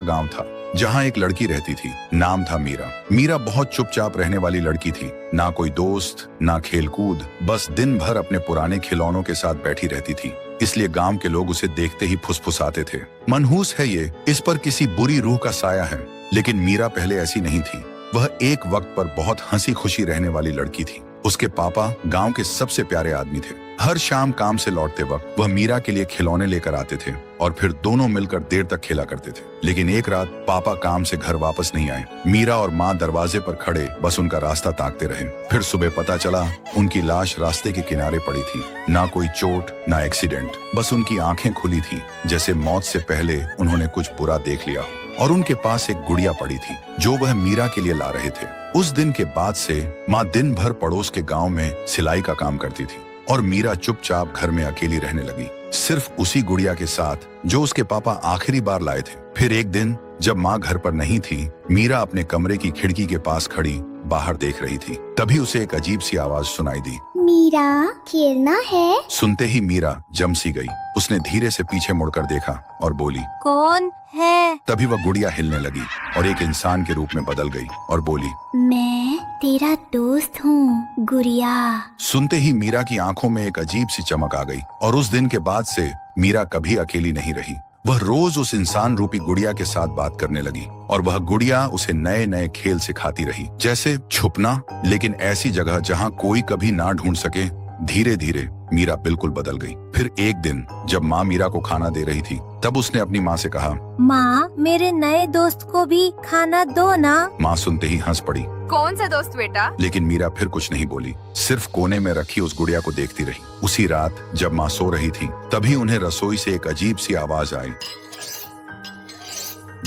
गांव था जहां एक लड़की रहती थी। नाम था मीरा। मीरा बहुत चुपचाप रहने वाली लड़की थी। ना कोई दोस्त, ना खेलकूद, बस दिन भर अपने पुराने खिलौनों के साथ बैठी रहती थी। इसलिए गांव के लोग उसे देखते ही फुसफुसाते थे, मनहूस है ये, इस पर किसी बुरी रूह का साया है। लेकिन मीरा पहले ऐसी नहीं थी। वह एक वक्त पर बहुत हंसी खुशी रहने वाली लड़की थी। उसके पापा गांव के सबसे प्यारे आदमी थे। हर शाम काम से लौटते वक्त वह मीरा के लिए खिलौने लेकर आते थे और फिर दोनों मिलकर देर तक खेला करते थे। लेकिन एक रात पापा काम से घर वापस नहीं आए। मीरा और माँ दरवाजे पर खड़े बस उनका रास्ता ताकते रहे। फिर सुबह पता चला उनकी लाश रास्ते के किनारे पड़ी थी। ना कोई चोट, ना एक्सीडेंट, बस उनकी आंखें खुली थी, जैसे मौत से पहले उन्होंने कुछ बुरा देख लिया। और उनके पास एक गुड़िया पड़ी थी जो वह मीरा के लिए ला रहे थे। उस दिन के बाद से माँ दिन भर पड़ोस के गांव में सिलाई का काम करती थी और मीरा चुपचाप घर में अकेली रहने लगी, सिर्फ उसी गुड़िया के साथ जो उसके पापा आखिरी बार लाए थे। फिर एक दिन जब माँ घर पर नहीं थी, मीरा अपने कमरे की खिड़की के पास खड़ी बाहर देख रही थी। तभी उसे एक अजीब सी आवाज सुनाई दी, मीरा, खेलना है? सुनते ही मीरा जम सी गई। उसने धीरे से पीछे मुड़कर देखा और बोली, कौन है? तभी वह गुड़िया हिलने लगी और एक इंसान के रूप में बदल गई और बोली, मैं तेरा दोस्त हूँ, गुड़िया। सुनते ही मीरा की आंखों में एक अजीब सी चमक आ गई और उस दिन के बाद से मीरा कभी अकेली नहीं रही। वह रोज उस इंसान रूपी गुड़िया के साथ बात करने लगी और वह गुड़िया उसे नए नए खेल सिखाती रही, जैसे छुपना, लेकिन ऐसी जगह जहां कोई कभी ना ढूंढ सके। धीरे धीरे मीरा बिल्कुल बदल गई। फिर एक दिन जब माँ मीरा को खाना दे रही थी, तब उसने अपनी माँ से कहा, माँ, मेरे नए दोस्त को भी खाना दो ना। माँ सुनते ही हंस पड़ी। कौन सा दोस्त बेटा? लेकिन मीरा फिर कुछ नहीं बोली, सिर्फ कोने में रखी उस गुड़िया को देखती रही। उसी रात जब माँ सो रही थी, तभी उन्हें रसोई से एक अजीब सी आवाज आई,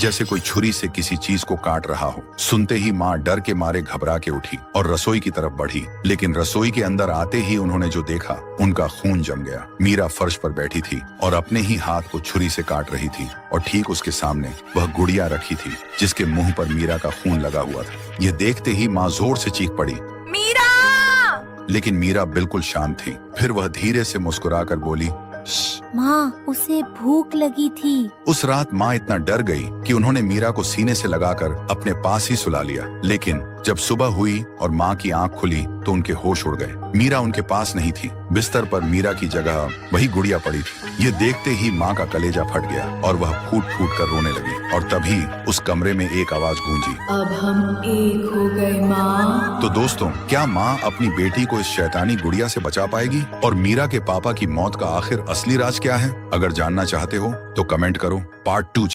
जैसे कोई छुरी से किसी चीज को काट रहा हो। सुनते ही माँ डर के मारे घबरा के उठी और रसोई की तरफ बढ़ी। लेकिन रसोई के अंदर आते ही उन्होंने जो देखा, उनका खून जम गया। मीरा फर्श पर बैठी थी और अपने ही हाथ को छुरी से काट रही थी और ठीक उसके सामने वह गुड़िया रखी थी जिसके मुंह पर मीरा का खून लगा हुआ था। ये देखते ही माँ जोर से चीख पड़ी, मीरा! लेकिन मीरा बिल्कुल शांत थी। फिर वह धीरे से मुस्कुराकर बोली, माँ, उसे भूख लगी थी। उस रात माँ इतना डर गई कि उन्होंने मीरा को सीने से लगाकर अपने पास ही सुला लिया। लेकिन जब सुबह हुई और माँ की आंख खुली तो उनके होश उड़ गए। मीरा उनके पास नहीं थी। बिस्तर पर मीरा की जगह वही गुड़िया पड़ी थी। ये देखते ही माँ का कलेजा फट गया और वह फूट फूट कर रोने लगी। और तभी उस कमरे में एक आवाज गूंजी, अब हम एक हो गए माँ। तो दोस्तों, क्या माँ अपनी बेटी को इस शैतानी गुड़िया से बचा पाएगी? और मीरा के पापा की मौत का आखिर असली राज क्या है? अगर जानना चाहते हो तो कमेंट करो। पार्ट 2